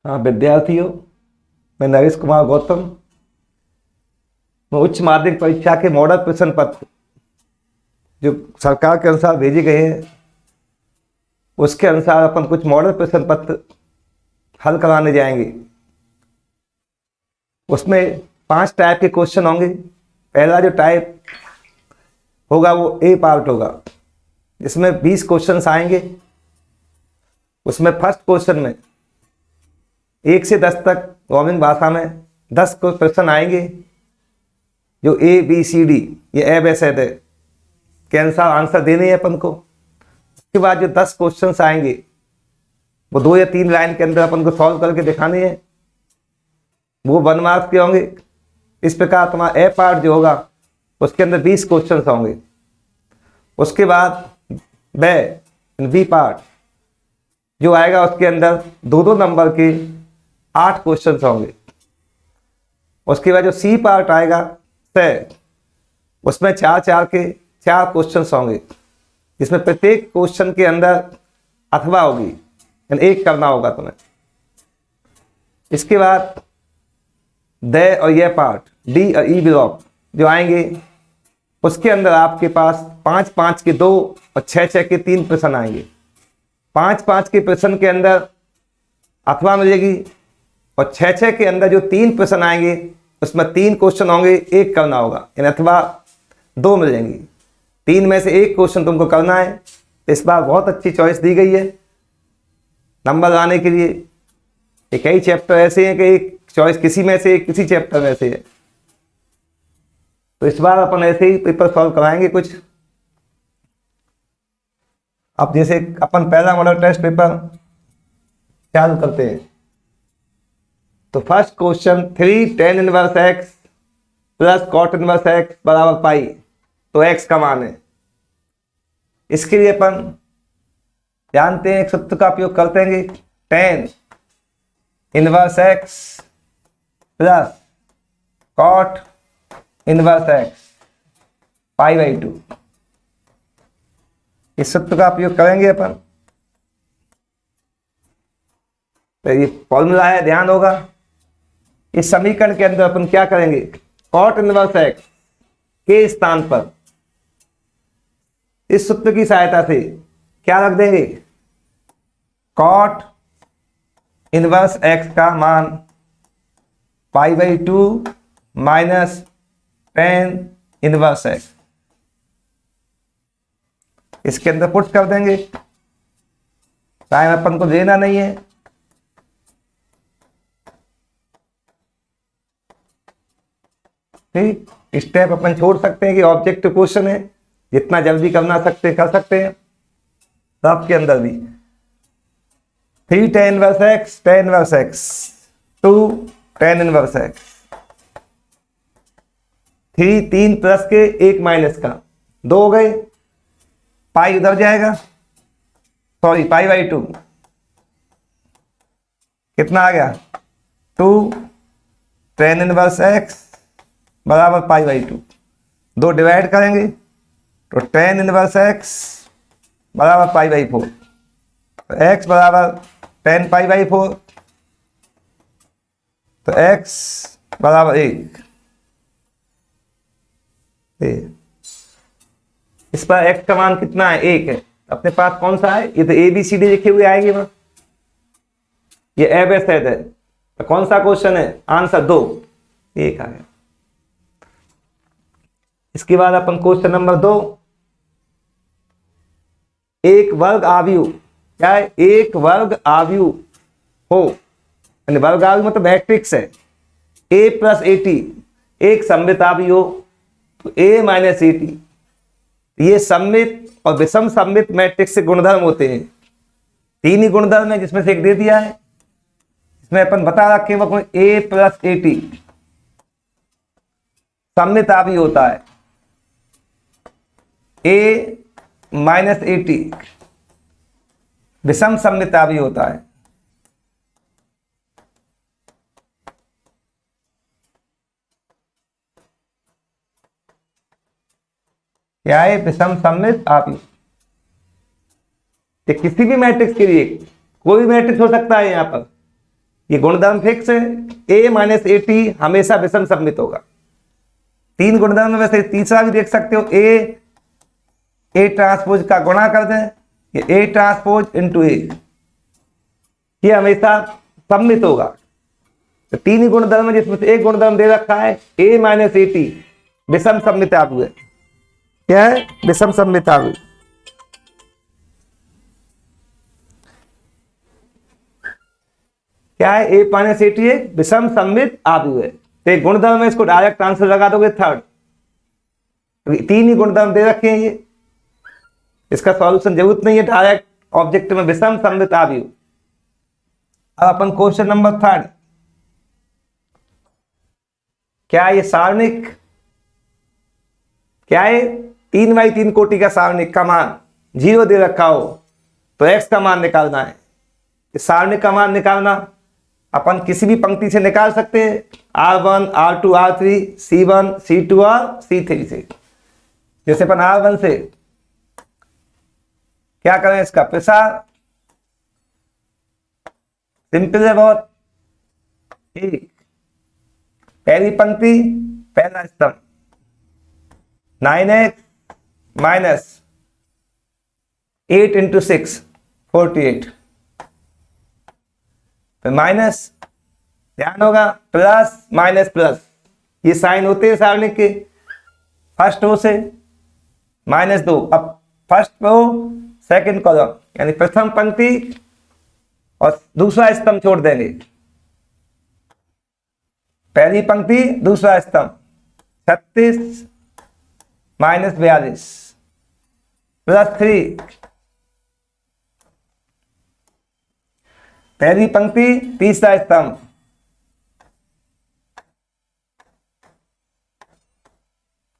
हाँ विद्यार्थियों, मैं नरेश कुमार गौतम। मैं उच्च माध्यमिक परीक्षा के मॉडल प्रश्न पत्र जो सरकार के अनुसार भेजे गए हैं उसके अनुसार अपन कुछ मॉडल प्रश्न पत्र हल कराने जाएंगे। उसमें 5 टाइप के क्वेश्चन होंगे। पहला जो टाइप होगा वो ए पार्ट होगा, जिसमें 20 क्वेश्चन आएंगे। उसमें फर्स्ट क्वेश्चन में 1 से 10 तक रोमन भाषा में 10 प्रश्न आएंगे, जो ए बी सी डी ये ए के अनुसार आंसर देने हैं अपन को। उसके बाद जो 10 क्वेश्चन आएंगे वो 2 या 3 लाइन के अंदर अपन को सॉल्व करके दिखाने हैं, वो 1 मार्क्स के होंगे। इस प्रकार तुम्हारा ए पार्ट जो होगा उसके अंदर 20 क्वेश्चन होंगे। उसके बाद बी पार्ट जो आएगा उसके अंदर 2-2 नंबर के 8 क्वेश्चन होंगे। उसके बाद जो सी पार्ट आएगा उसमें 4-4 के 4 क्वेश्चन होंगे, जिसमें प्रत्येक क्वेश्चन के अंदर अथवा होगी, यानी एक करना होगा तुम्हें। इसके बाद द और यह पार्ट डी और ई ब्लॉक जो आएंगे उसके अंदर आपके पास 5-5 के 2 और 6-6 के 3 प्रश्न आएंगे। 5-5 के प्रश्न के अंदर अथवा मिलेगी और 6-6 के अंदर जो 3 प्रश्न आएंगे उसमें 3 क्वेश्चन होंगे, एक करना होगा, यानी अथवा 2 मिलेंगी। 3 में से एक क्वेश्चन तुमको करना है। इस बार बहुत अच्छी चॉइस दी गई है नंबर लाने के लिए। कई चैप्टर ऐसे हैं कि एक चॉइस किसी में से किसी चैप्टर में से है, तो इस बार अपन ऐसे ही पेपर सॉल्व कराएंगे कुछ। अब जैसे अपन पहला मॉडल टेस्ट पेपर चालू करते हैं, तो first question 3 tan inverse x plus cot inverse x बराबर पाई, तो x का मान है। इसके लिए अपन जानते हैं एक सूत्र का उपयोग करते हैं, tan inverse x plus cot inverse x π/2, इस सूत्र का उपयोग करेंगे अपन। तो ये फॉर्मूला है, ध्यान होगा। इस समीकरण के अंदर अपन क्या करेंगे, cot इनवर्स x के स्थान पर इस सूत्र की सहायता से क्या रख देंगे, cot इनवर्स x का मान π/2 माइनस tan इनवर्स x, इसके अंदर पुट कर देंगे। टाइम अपन को देना नहीं है। ठीक, स्टेप अपन छोड़ सकते हैं कि ऑब्जेक्टिव क्वेश्चन है, जितना जल्दी करना सकते कर सकते हैं। तो आपके अंदर भी 3 tan inverse x 2 tan inverse x, 3 plus के 1 माइनस का 2 हो गए, पाई उधर जाएगा, सॉरी π/2 कितना आ गया 2 tan इनवर्स x बराबर π/2। 2 डिवाइड करेंगे तो tan इनवर्स x बराबर π/4, तो x बराबर tan π/4, तो x बराबर 1। इस पर x का मान कितना है, 1 है। अपने पास कौन सा है, ये तो ए बी सी डी लिखे हुए आएंगे वहां, ये ए है। तो कौन सा क्वेश्चन है, आंसर 2, 1 आ गया। इसके बाद अपन क्वेश्चन नंबर 2, एक वर्ग आव्यूह, क्या है, एक वर्ग आव्यूह हो, यानी वर्ग आव्यूह मतलब मैट्रिक्स है, a प्लस ए टी एक सममित आव्यूह हो, तो a माइनस ए टी, ये सममित और विषम सममित मैट्रिक्स से गुणधर्म होते हैं। 3 ही गुणधर्म है, जिसमें से एक दे दिया है। इसमें अपन बता रखे हैं a प्लस ए टी सममित आव्यूह होता है, a माइनस ए टी विषम सममित आव्यूह होता है। क्या है, विषम सममित आव्यूह। किसी भी मैट्रिक्स के लिए, कोई भी मैट्रिक्स हो सकता है यहाँ पर, ये गुणधर्म फिक्स है, a माइनस ए टी हमेशा विषम सममित होगा। 3 गुणधर्म में वैसे तीसरा भी देख सकते हो, ए ट्रांसपोज का गुणा कर दें, ये ए ट्रांसपोज इंटू ए, ये हमेशा सममित होगा। तो 3 ही गुणधर्म है जिसमें से एक गुणधर्म दे रखा है a माइनस ए टी, विषम सममिताभु है। क्या है? विषम सममिताभु। क्या है? a माइनस ए टी एक विषम सममित आभु है। तो एक गुणधर्म है, इसको डायरेक्ट आंसर लगा दोगे थर्ड। 3 ही गुणधर्म दे रखे हैं, ये इसका सॉल्यूशन जरूरत नहीं है, डायरेक्ट ऑब्जेक्ट में विषम सममित आभु। अब अपन क्वेश्चन नंबर 3, क्या ये सारणिक, क्या है? 3x3 कोटि का सारणिक का मान 0 दे रखा हो तो x का मान निकालना है। इस सारणिक का मान निकालना अपन किसी भी पंक्ति से निकाल सकते हैं, R1, R2, R3, C1, C2 और C3 से। जैसे अपन R1 से क्या करें, इसका प्रसार सिंपल है बहुत। एक पहली पंक्ति पहला स्तंभ 9x माइनस 8 इंटू 6 48, फिर माइनस, ध्यान होगा प्लस माइनस प्लस, ये साइन होते हैं सारणिक के। फर्स्ट रो से -2, अब फर्स्ट रो सेकंड कॉलम यानी प्रथम पंक्ति और दूसरा स्तंभ छोड़ देंगे। पहली पंक्ति दूसरा स्तंभ 36 माइनस 42 प्लस 3, पहली पंक्ति तीसरा स्तंभ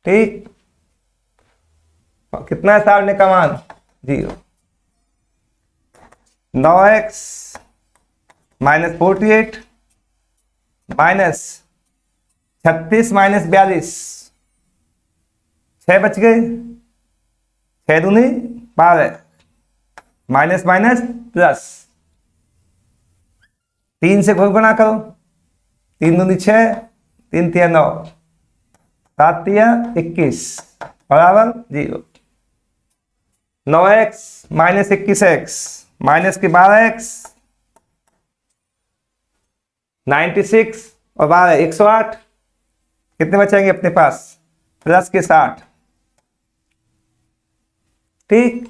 ठीक, और कितना है सारणिक का मान 0। 9x माइनस 48 माइनस 36 माइनस 42, 6 बच गए, 6 दूनी 12, माइनस माइनस प्लस, 3 से कोई गुणा करो, 3 दूनी 6, 3 तिया 9, 7 तिया 21 बराबर 0। 9x माइनस 21x माइनस के 12x 96 और 12 108, कितने बचेंगे अपने पास, प्लस के 60 ठीक,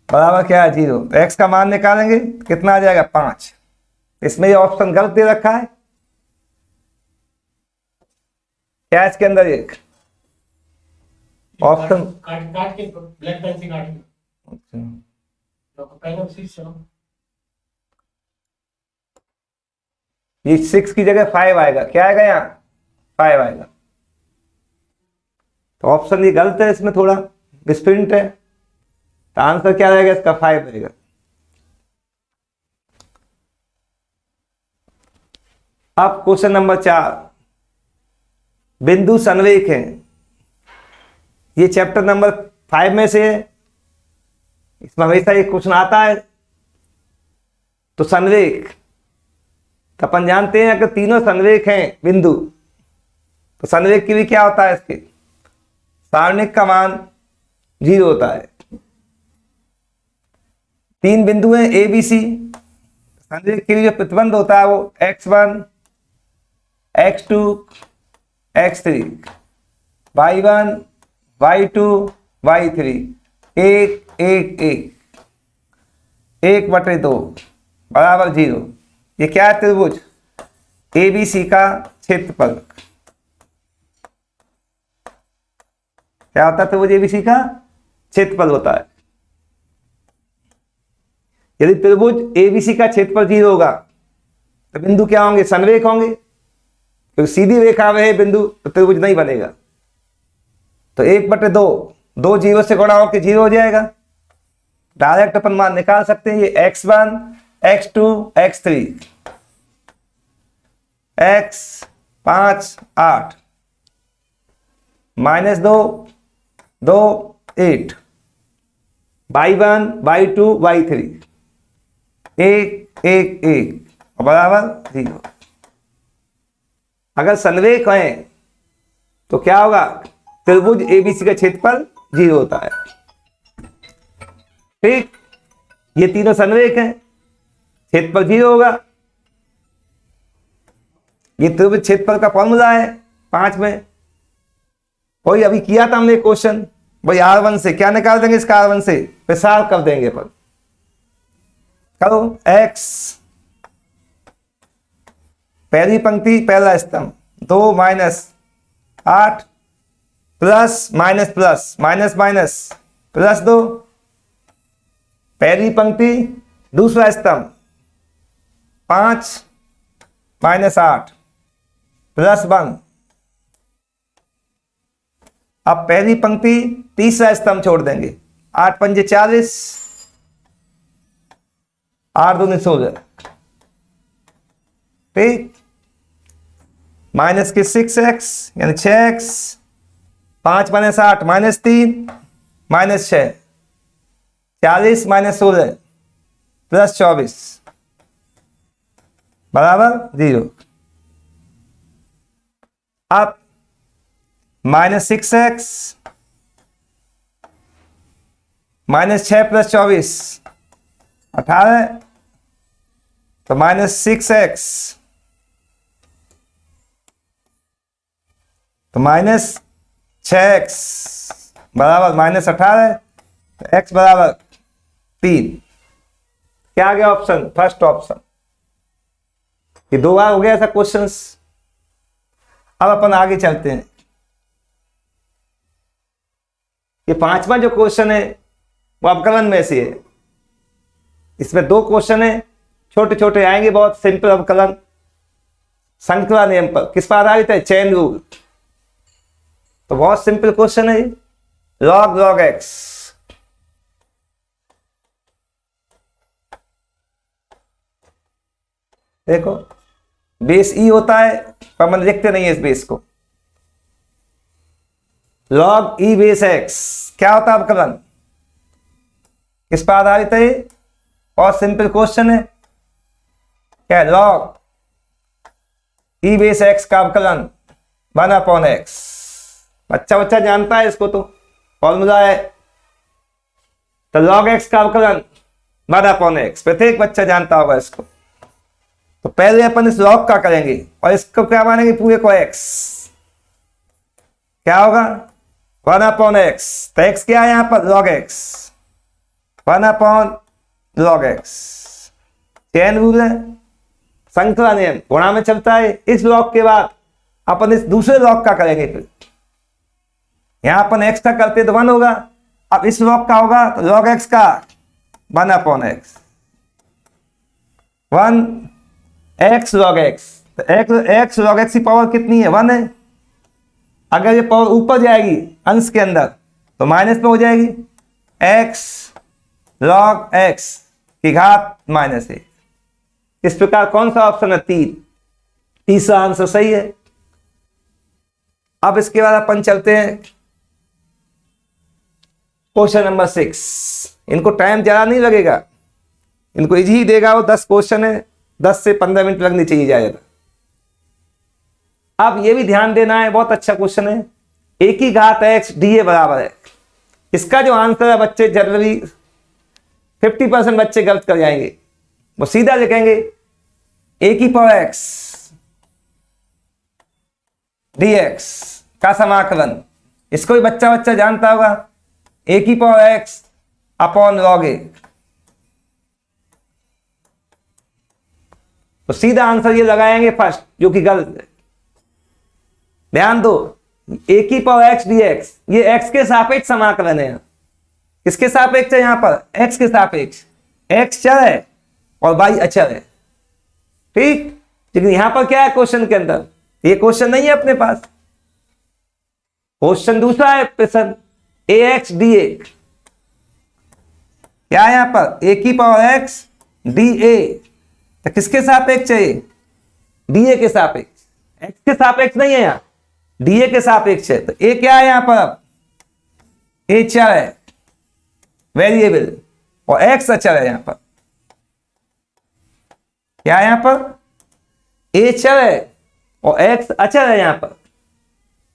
बराबर क्या है 0। x का मान निकालेंगे कितना आ जाएगा 5। इसमें ये ऑप्शन गलत दे रखा है, क्या इसके अंदर एक ऑप्शन काट के ब्लैक पेन से काट के, तो पहले उसी से ये 6 की जगह 5 आएगा, क्या आएगा यहाँ 5 आएगा। तो ऑप्शन ये गलत है, इसमें थोड़ा मिसप्रिंट है, तो आंसर क्या रहेगा इसका 5 रहेगा। अब क्वेश्चन नंबर 4, बिंदु संरेख है। ये चैप्टर नंबर 5 में से है, इसमें हमेशा एक क्वेश्चन आता है। तो संरेख, तो अपन जानते हैं कि तीनों संरेख हैं बिंदु, तो संरेख की भी क्या होता है, इसके सारणिक का मान 0 होता है। 3 बिंदु हैं ए बी सी, संरेख के लिए जो प्रतिबंध होता है वो x1 x2 x3, y1 y2 y3, 1 1 1 1/2 बराबर 0। ये क्या है, त्रिभुज ABC का क्षेत्रफल। क्या होता है, त्रिभुज ABC का क्षेत्रफल होता है। यदि त्रिभुज ABC का क्षेत्रफल 0 होगा तो बिंदु क्या होंगे, संरेख होंगे, क्योंकि सीधी रेखा में है बिंदु तो त्रिभुज नहीं बनेगा। तो 1/2, 2 0 से गुणा होकर 0 हो जाएगा। डायरेक्ट अपन मान निकाल सकते हैं, ये x1 x2 x3 x 5 8 -2 2 8 y1 y2 y3, 1 1 1 बराबर 0। अगर संरेख है तो क्या होगा, त्रिभुज एबीसी का क्षेत्रफल 0 होता है। ठीक, ये तीनों संरेख हैं, क्षेत्रफल 0 होगा। ये त्रिभुज क्षेत्रफल का फॉर्मूला है 5 में। वही अभी किया था हमने क्वेश्चन, भाई R1 से क्या निकाल देंगे, इसका R1 से प्रसार कर देंगे अपन। करो x, पहली पंक्ति पहला स्तंभ 2 - 8 plus minus plus minus minus plus 2, पहली पंक्ति दूसरा स्तंभ 5 - 8 प्लस 1। अब पहली पंक्ति तीसरा स्तंभ छोड़ देंगे, 8 × 5 = 40, 8 × 2 = 16। ठीक, माइनस के 6x यानी 6x, 5 - 8 -3 -6, 40 - 16 प्लस 24 बराबर 0। अब -6x -6 + 24 18, तो -6x तो -6x बराबर -18, तो x बराबर 3। क्या आ गया ऑप्शन, फर्स्ट ऑप्शन। ये 2 बार हो गया ऐसा क्वेश्चंस। अब अपन आगे चलते हैं। ये 5वां जो क्वेश्चन है वो अवकलन में से है। इसमें 2 क्वेश्चन है, छोटे छोटे आएंगे, बहुत सिंपल अवकलन श्रृंखला नियम पर। किस पर आधारित है, चेन रूल। तो बहुत सिंपल क्वेश्चन है, log x। देखो बेस ई होता है, पर हम लिखते नहीं है इस बेस को। log e बेस x क्या होता है अवकलन, किस पर आधारित है, और सिंपल क्वेश्चन है। क्या log e बेस x का अवकलन 1/x। बच्चा जानता है इसको, तो फॉर्मूला है। तो log x का अवकलन 1/x, प्रत्येक बच्चा जानता होगा इसको। तो पहले अपन इस log का करेंगे और इसको क्या मानेंगे, पूरे को x। क्या होगा 1/x। तो x क्या है यहां पर, log x, 1/log x। Chain rule है, श्रृंखला नियम गुणा में चलता है। इस log के बाद अपन इस दूसरे log का करेंगे। फिर यहां अपन x का करते तो 1 होगा, अब इस log का होगा तो log x का 1/x, 1x log x। तो x log x की पावर कितनी है, 1 है। अगर ये पावर ऊपर जाएगी अंश के अंदर तो माइनस पे हो जाएगी, x log x की घात -1। इस प्रकार कौन सा ऑप्शन है, 3, तीसरा आंसर सही है। अब इसके बाद अपन चलते हैं क्वेश्चन नंबर 6। इनको टाइम ज्यादा नहीं लगेगा, इनको इजी ही देगा वो। 10 क्वेश्चन है, 10 से 15 मिनट लगनी चाहिए ज्यादा। अब ये भी ध्यान देना है, बहुत अच्छा क्वेश्चन है। a की घात x dA बराबर है। इसका जो आंसर है बच्चे जनरली 50% बच्चे गलत कर जाएंगे। वो सीधा लिखेंगे a की पावर x dx का समाकलन। इसको भी बच्चा जानता होगा, a की power x upon log a। तो सीधा आंसर ये लगाएंगे फर्स्ट, जो कि गलत है। ध्यान दो, a की पावर x dx ये x के सापेक्ष समाकलन है। किसके सापेक्ष है, यहां पर x के सापेक्ष। x चर है और y अचर है। ठीक, लेकिन यहां पर क्या है क्वेश्चन के अंदर, ये क्वेश्चन नहीं है अपने पास। क्वेश्चन दूसरा है, प्रश्न ax dA। क्या है यहां पर, a की पावर x dA। तो किसके सापेक्ष है, dA के सापेक्ष, x के सापेक्ष नहीं है, यहां dA के सापेक्ष है। तो a क्या है यहां पर, a चर है वेरिएबल, और x अचर है यहां पर। क्या है यहाँ पर, ए चर है और एक्स अचर है यहाँ पर,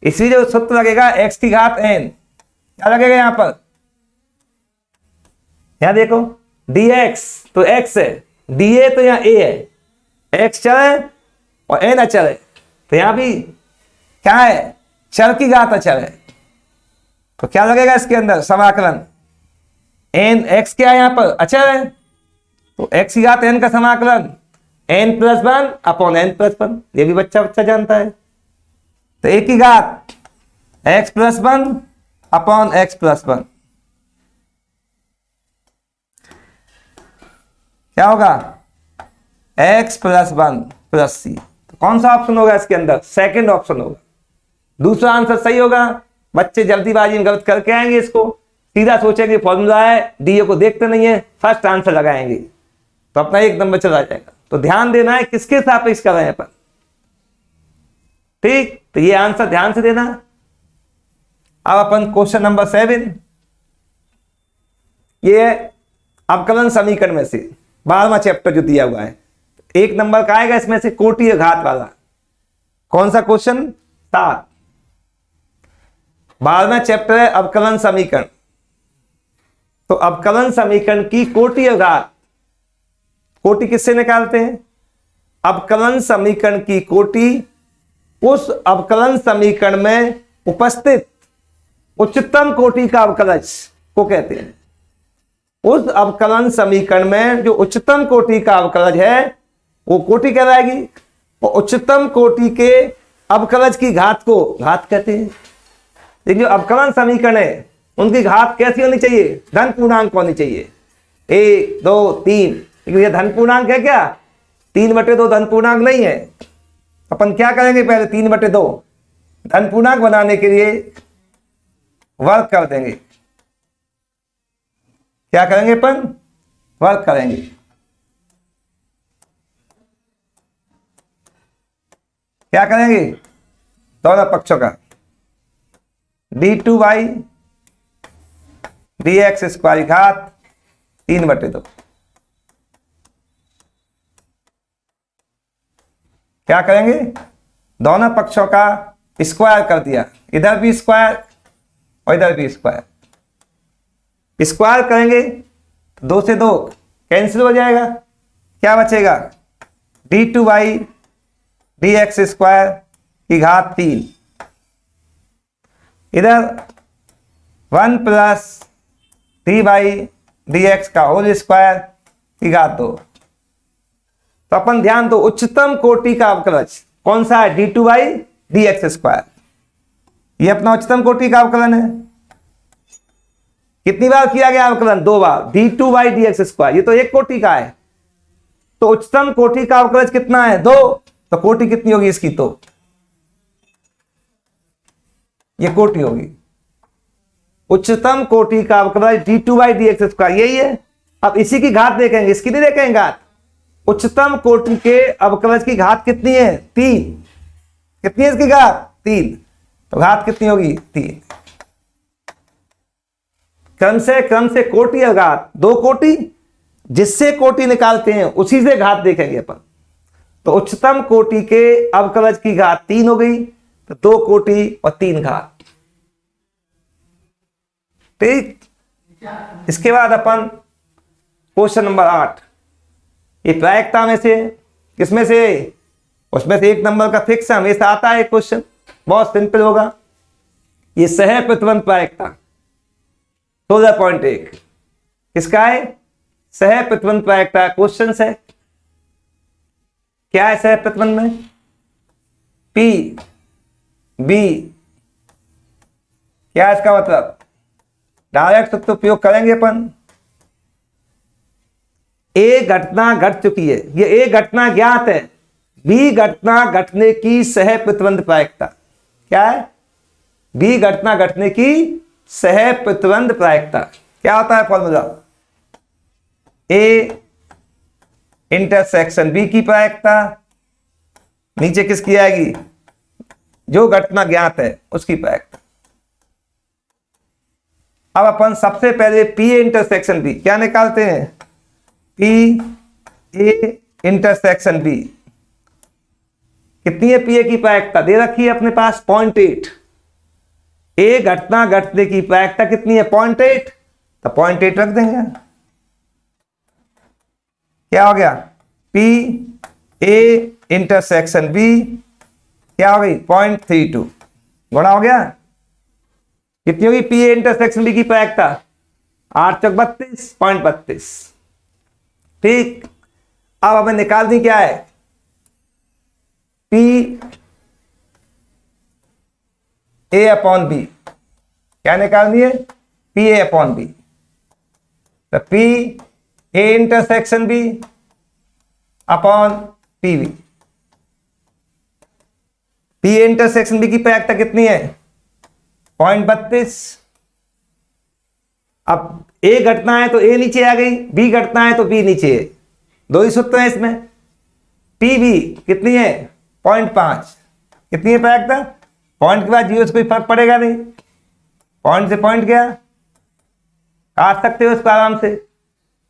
इसलिए जो सूत्र लगेगा एक्स की घात एन, क्या लगेगा यहाँ पर, यहां देखो dx तो x है, dA तो यहाँ a है, x चर है और n अचर है, तो यहां भी क्या है, चर की घात अचर है, तो क्या लगेगा इसके अंदर समाकलन, n x क्या है यहाँ पर अचर है, तो x की घात n का समाकलन n+1 अपॉन n+1, ये भी बच्चा बच्चा जानता है, तो a की घात x+1 अपॉन x+1, क्या होगा x+1 + c, तो कौन सा ऑप्शन होगा इसके अंदर, सेकंड ऑप्शन होगा, दूसरा आंसर सही होगा। बच्चे जल्दीबाजी में गलत करके आएंगे, इसको सीधा सोचेंगे फॉर्मूला है, डीए को देखते नहीं है, फर्स्ट आंसर लगाएंगे तो अपना एक नंबर चला जाएगा। तो ध्यान देना है किसके सापेक्ष कर रहे हैं अपन, ठीक, तो ये आंसर ध्यान से देना। अब अपन क्वेश्चन नंबर 7, ये अवकलन समीकरण में से 12वां चैप्टर जो दिया हुआ है, एक नंबर का आएगा इसमें से कोटि घात वाला, कौन सा क्वेश्चन, 7, 12वां चैप्टर है अवकलन समीकरण। तो अवकलन समीकरण की कोटि घात, कोटि किससे निकालते हैं, अवकलन समीकरण की कोटि उस अवकलन समीकरण में उपस्थित उच्चतम कोटि का अवकलज को कहते हैं। उस अवकलन समीकरण में जो उच्चतम कोटि का अवकलज है वो कोटि कहलाएगी, और उच्चतम कोटि के अवकलज की घात को घात कहते हैं। लेकिन जो अवकलन समीकरण है उनकी घात कैसी होनी चाहिए, धन पूर्णांक होनी चाहिए, 1 2 3, लेकिन ये धन पूर्णांक है क्या, 3/2 धन पूर्णांक नहीं है। अपन क्या करेंगे, पहले 3/2 धन पूर्णांक बनाने के लिए वर्क कर देंगे, क्या करेंगे अपन, वर्क करेंगे, क्या करेंगे, दोनों पक्षों का d2 dx² घात 3/2, क्या करेंगे, दोनों पक्षों का स्क्वायर कर दिया, इधर भी स्क्वायर और इधर भी स्क्वायर, स्क्वायर करेंगे तो 2 से 2 कैंसिल हो जाएगा, क्या बचेगा, d2 dx² की घात 3, इधर 1 + 3 dx का होल स्क्वायर की घात 2। तो अपन ध्यान दो, उच्चतम कोटि का अवकलज कौन सा है, d2 dx², ये अपना उच्चतम कोटि का अवकलन है। कितनी बार किया गया अवकलन, 2 बार, d2 dx², ये तो एक कोटि का है, तो उच्चतम कोटि का अवकलज कितना है, 2, तो कोटि कितनी होगी इसकी, तो ये कोटि होगी, उच्चतम कोटि का अवकलज d2 dx², यही है। अब इसी की घात देखेंगे, इसकी नहीं देखेंगे घात, उच्चतम कोटि के अवकलज की घात कितनी है, 3, कितनी है इसकी घात, 3, तो घात कितनी होगी, 3। क्रम से कोटि और घात, 2 कोटि, जिससे कोटि निकालते हैं उसी से घात देखेंगे अपन। तो उच्चतम कोटि के अवकलज की घात 3 हो गई, तो 2 कोटि और 3 घात, ठीक। इसके बाद अपन क्वेश्चन नंबर 8, ये प्रायिकता में से किसमें से, उसमें से एक नंबर का फिक्स हमेशा आता है क्वेश्चन, बहुत सिंपल होगा। ये सह प्रतिबंध प्रायिकता 16.1 किसका है, सह प्रतिबंध प्रायिकता क्वेश्चन है। क्या है सह प्रतिबंध में, P B, क्या है इसका मतलब, डायरेक्ट सूत्र उपयोग करेंगे अपन। ए घटना घट चुकी है, ये ए घटना ज्ञात है, बी घटना घटने की सह प्रतिबंध प्रायिकता, क्या है, बी घटना घटने की सह प्रतिबंध प्रायिकता, क्या होता है फॉर्मूला, ए इंटरसेक्शन बी की प्रायिकता, नीचे किसकी आएगी, जो घटना ज्ञात है उसकी प्रायिकता। अब अपन सबसे पहले पी ए इंटरसेक्शन बी क्या निकालते हैं, पी ए इंटरसेक्शन बी। कितनी है पी ए की प्रायिकता दे रखी है अपने पास 0.8। ए घटना घटने की प्रायिकता कितनी है 0.8, तो 0.8 रख देंगे। क्या हो गया पी ए इंटरसेक्शन बी क्या हो गई 0.32 गुणा हो गया। कितनी होगी पी ए इंटरसेक्शन बी की प्रायिकता 8 चौक 32.32। ठीक, अब हमें निकालनी क्या है पी ए अपॉन बी। क्या निकालनी है पी ए अपॉन बी। तो P A intersection B upon P B. P A intersection B की प्रायिकता कितनी है 0.32। अब ए घटना है तो ए नीचे आ गई, बी घटना है तो बी नीचे है, दो ही सूत्र है इसमें। पी बी कितनी है 0.5। कितनी है प्रायिकता, पॉइंट के बाद जीरो से कोई फर्क पड़ेगा नहीं, पॉइंट से पॉइंट गया, काट सकते हो इसको आराम से।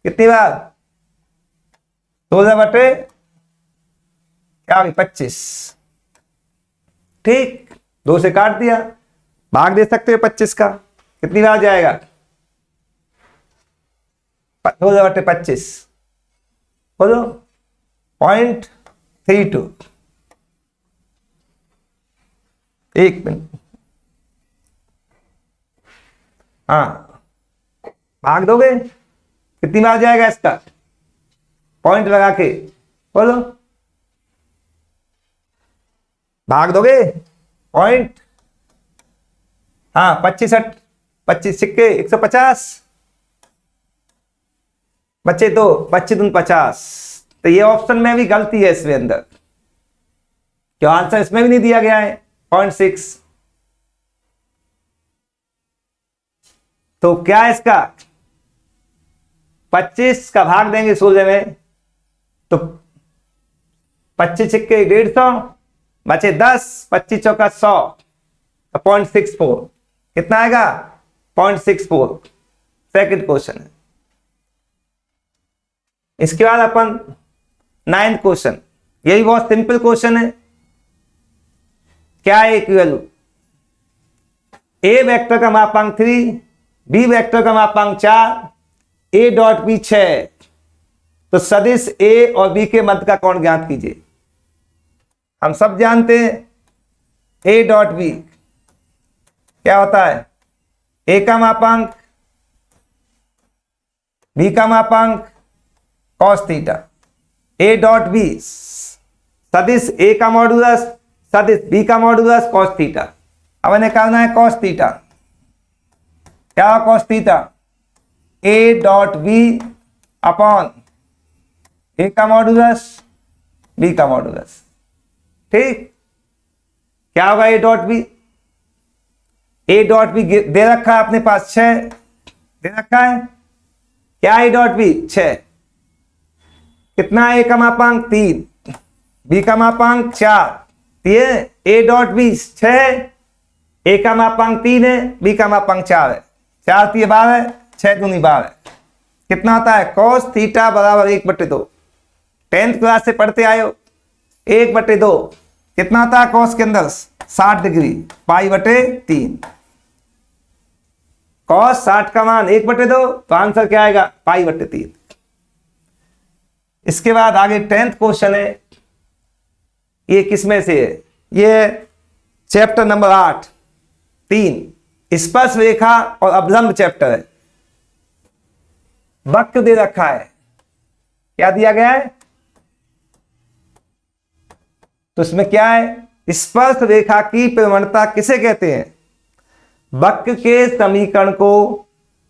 कितनी बार 16 बटे क्या होगी 25। ठीक, 2 से काट दिया, भाग दे सकते हो 25 का। कितनी बार जाएगा 16 बटे 25 बोलो 0.32। एक मिनट, हाँ भाग दोगे कितनी बार जाएगा इसका, पॉइंट लगा के बोलो, भाग दोगे पॉइंट। हाँ 25 सिक्के 150 बच्चे, तो 25 दून 50। तो ये ऑप्शन में भी गलती है इसमें अंदर, क्यों आंसर इसमें भी नहीं दिया गया है 0.6। तो क्या इसका 25 का भाग देंगे 16 में तो 25 सिक्के 150 बचे 10, 25 चौका 100, 0.64 कितना आएगा 0.64। सेकंड क्वेश्चन है। इसके बाद अपन 9th क्वेश्चन, यही बहुत सिंपल क्वेश्चन है। क्या है एक वैल्यू, ए वेक्टर का मापांक 3, बी वेक्टर का मापांक 4, ए डॉट बी 6, तो सदिश ए और बी के मध्य का कोण ज्ञात कीजिए। हम सब जानते हैं ए डॉट बी क्या होता है, ए का मापांक बी का मापांक cos theta. A dot B सदिश ए का मॉडुलस सदिश बी का मॉडुलस cos थीटा। अब निकालना है cos थीटा। क्या cos theta, A dot B upon A का मॉडुलस बी का मॉडुलस। ठीक, क्या होगा A dot B, A dot B दे रखा है अपने पास 6 दे रखा है। क्या ए डॉट बी 6, कितना ए का मापांक 3, बी का मापांक 4, ये ए डॉट बी 6, ए का मापांक 3 है, बी का मापांक 4 है, 4 3 12, 6 दूनी 12। कितना होता है cos थीटा बराबर 1/2। 10th क्लास से पढ़ते आए हो 1/2 कितना होता है cos के अंदर 60 डिग्री, π/3। cos 60 का मान 1/2 तो आंसर क्या आएगा π/3। इसके बाद आगे 10th क्वेश्चन है। ये किसमें से है, ये चैप्टर नंबर 8 3 स्पर्श रेखा और अवलंब चैप्टर है। वक्र दे रखा है, क्या दिया गया है, तो इसमें क्या है स्पर्श रेखा की प्रवणता किसे कहते हैं, वक्र के समीकरण को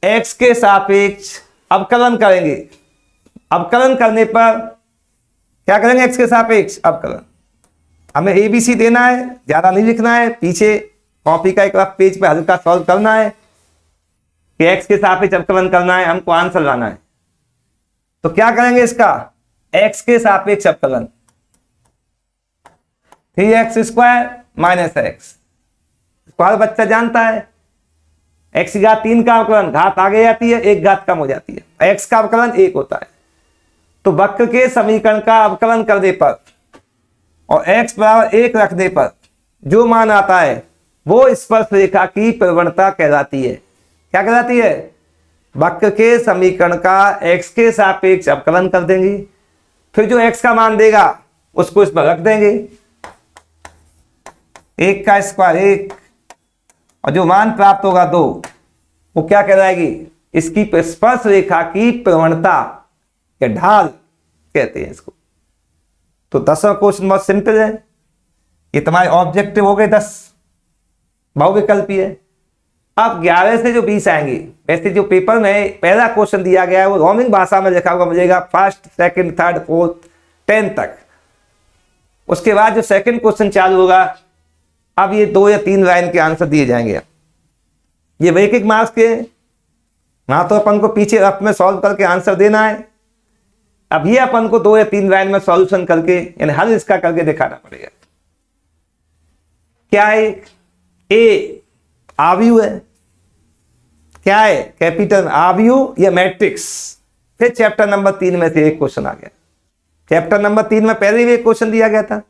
x के सापेक्ष अवकलन करेंगे। अवकलन करने पर क्या करेंगे x के सापेक्ष अवकलन। हमें ABC देना है, ज्यादा नहीं लिखना है, पीछे कॉपी का एक पेज पे हल्का सॉल्व करना है कि x के सापेक्ष अवकलन करना है, हमको आंसर लाना है। तो क्या करेंगे इसका x के सापेक्ष अवकलन 3x² - x। हर बच्चा जानता है x की घात 3 का अवकलन घात आगे जाती है, 1 घात कम हो जाती है, x का अवकलन 1 होता है। तो वक्र के समीकरण का अवकलन करने पर और x बराबर 1 रखने पर जो मान आता है वो स्पर्श रेखा की प्रवणता कहलाती है। क्या कहलाती है? वक्र के समीकरण का x के सापेक्ष अवकलन कर देंगे, फिर जो x का मान देगा उसको इसमें रख देंगे, 1 का स्क्वायर 1, और जो मान प्राप्त होगा 2, वो क्या कहलाएगी? इसकी स्पर्श रेखा की प्रवणता या ढाल कहते हैं इसको। तो 10वां क्वेश्चन बहुत सिंपल है, ये तुम्हारे ऑब्जेक्टिव हो गए 10, बहुविकल्पी है। अब 11 से जो 20 आएंगे, वैसे जो पेपर में पहला क्वेश्चन दिया गया है वो रोमिंग भाषा में लिखा हुआ मिलेगा, फर्स्ट सेकंड थर्ड फोर्थ 10 तक। उसके बाद जो सेकंड क्वेश्चन चालू होगा, अब ये 2 या 3 लाइन के आंसर दिए जाएंगे। ये एक मार्क्स के, वहां तो अपन को पीछे रफ में सॉल्व करके आंसर देना है, अब ये अपन को 2 या 3 लाइन में सॉल्यूशन करके यानी हल इसका करके दिखाना पड़ेगा। क्या है? ए आव्यूह है, क्या है? कैपिटल आव्यूह या मैट्रिक्स। फिर चैप्टर नंबर 3 में से एक क्वेश्चन आ गया। चैप्टर नंबर 3 में पहले भी एक क्वेश्चन दिया गया था,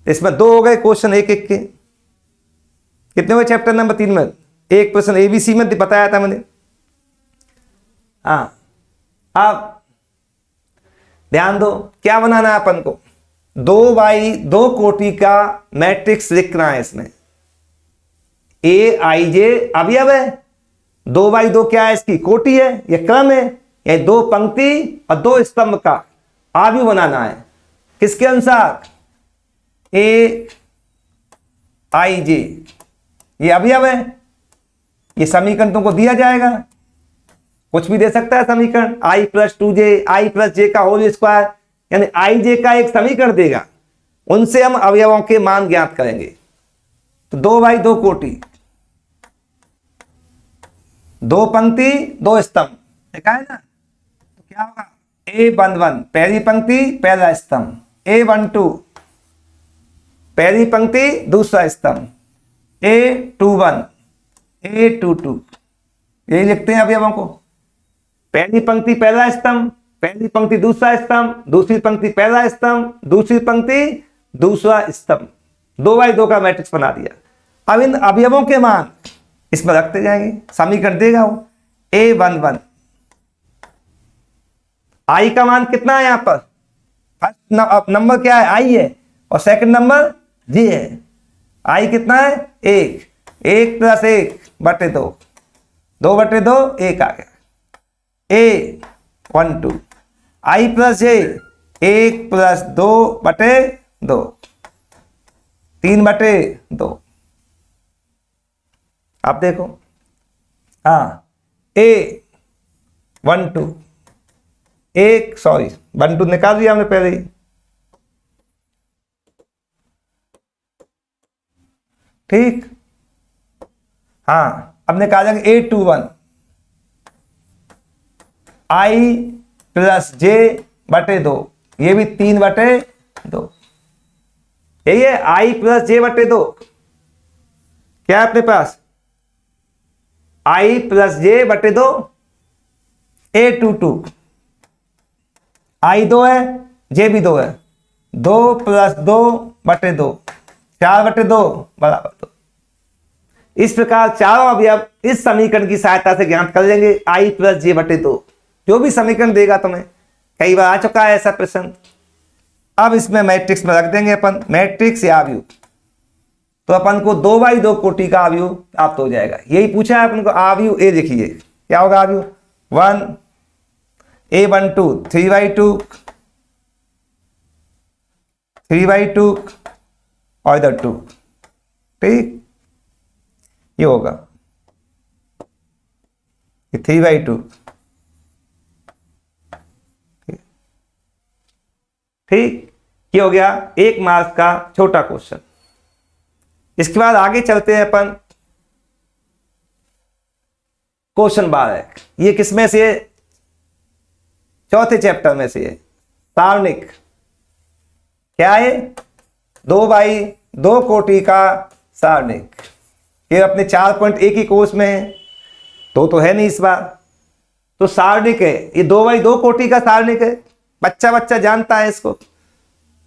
इसमें 2 हो गए क्वेश्चन एक एक के। कितने हुए चैप्टर नंबर 3 में? एक क्वेश्चन एबीसी में बताया था मैंने। हाँ, अब ध्यान दो, क्या बनाना है अपन को? 2x2 कोटि का मैट्रिक्स लिखना है। इसमें ए आई जे अवयव है, 2x2 क्या है? इसकी कोटि है, यह क्रम है, यह 2 पंक्ति और 2 स्तंभ का आव्यूह बनाना है। किसके अनुसार? ए आई जे ये अवयव है, ये समीकरण तुमको दिया जाएगा, कुछ भी दे सकता है समीकरण, i + 2j i + j का होल स्क्वायर, यानी i j का एक समीकरण देगा, उनसे हम अवयवों के मान ज्ञात करेंगे। तो 2x2 कोटि, 2 पंक्ति 2 स्तंभ देखा है ना, तो क्या होगा? A11 पहली पंक्ति पहला स्तंभ, A12 पहली पंक्ति दूसरा स्तंभ, A21 A22, यही लिखते हैं अवयवों को। पहली पंक्ति पहला स्तंभ, पहली पंक्ति दूसरा स्तंभ, दूसरी पंक्ति पहला स्तंभ, दूसरी पंक्ति दूसरा स्तंभ, 2x2 का मैट्रिक्स बना दिया। अब इन अवयवों के मान इसमें रखते जाएंगे, समीकरण देगा वो। A11 i का मान कितना है? यहां पर फर्स्ट नंबर क्या है? i है, और सेकंड नंबर j है। i कितना है? 1, 1 + 1 बटे 2, 2 बटे 2 1 आ गया। A12 i + j 1 + 2 बटे 2, 3 बटे 2। आप देखो, हाँ, A12 12 निकाल दिया हमने पहले ही, ठीक। हाँ, अब निकालेंगे A21 i + j बटे 2, ये भी 3 बटे 2, यही है i + j बटे 2। क्या है अपने पास? i + j बटे 2, A22 i 2 है, j भी 2 है, 2 + 2 बटे 2, 4 बटे 2 बराबर 2। इस प्रकार चारों अवयव इस समीकरण की सहायता से ज्ञात कर लेंगे, i + j बटे 2। जो भी समीकरण देगा तुम्हें, कई बार आ चुका है ऐसा प्रश्न। अब इसमें मैट्रिक्स में रख देंगे अपन, मैट्रिक्स या आव्यूह, तो अपन को 2x2 कोटि का आव्यूह प्राप्त हो जाएगा। यही पूछा है अपन को, आव्यूह ए लिखिए, क्या होगा आव्यूह? 1 A12 3x2 3x2 और इधर 2, ठीक, ये होगा 3x2, ठीक, ये हो गया 1 मार्क्स का छोटा क्वेश्चन। इसके बाद आगे चलते हैं अपन क्वेश्चन 12। ये किसमें से? चौथे चैप्टर में से है, सारणिक। क्या है? 2x2 कोटि का सारणिक। ये अपने 4.1 की कोर्स में है, तो है नहीं इस बार, तो सारणिक है, ये 2x2 कोटि का सारणिक है, बच्चा बच्चा जानता है इसको।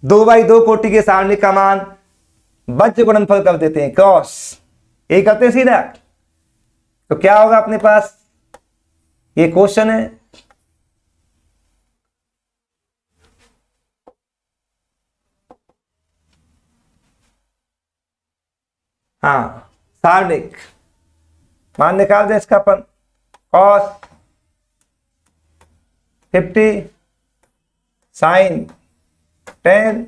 2x2 कोटि के सारणिक का मान बज्र गुणनफल कर देते हैं क्रॉस, यही करते हैं सीधा। तो क्या होगा अपने पास, ये क्वेश्चन है। हाँ, सारणिक मान निकाल दे इसका अपन, cos 50 sin 10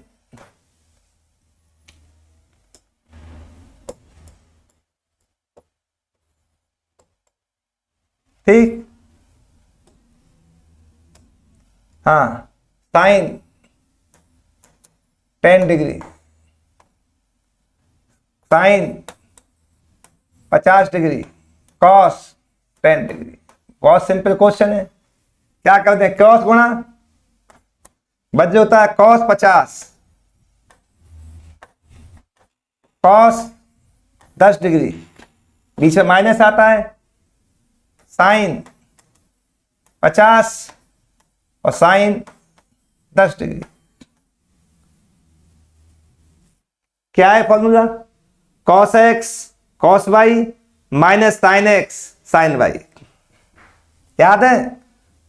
ठीक। हाँ, sine 10 degree, sine 50 degree, cos 10 degree. बहुत सिंपल क्वेश्चन है। क्या करते हैं, क्रॉस गुणा, बच होता है कॉस 50, कॉस 10 डिग्री, बीच में माइनस आता है, साइन 50 और साइन 10 डिग्री। क्या है formula, cos x cos y minus sine x sine y. याद है,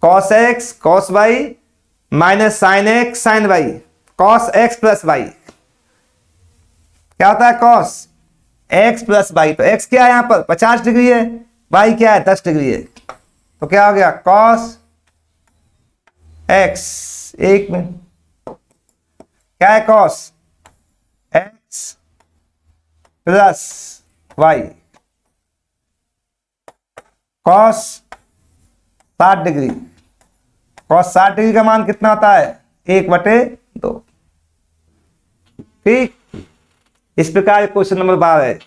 cos x cos y minus sine x sine y, cos x plus y क्या होता है, कॉस एक्स प्लस वाई। तो एक्स क्या है यहां पर 50 डिग्री है, वाई क्या है 10 डिग्री है, तो क्या हो गया कॉस एक्स, एक में क्या है cos x plus y, cos 60 degree, cos 60 degree का मान कितना होता है 1/2। ठीक, इस प्रकार क्वेश्चन नंबर 12 है।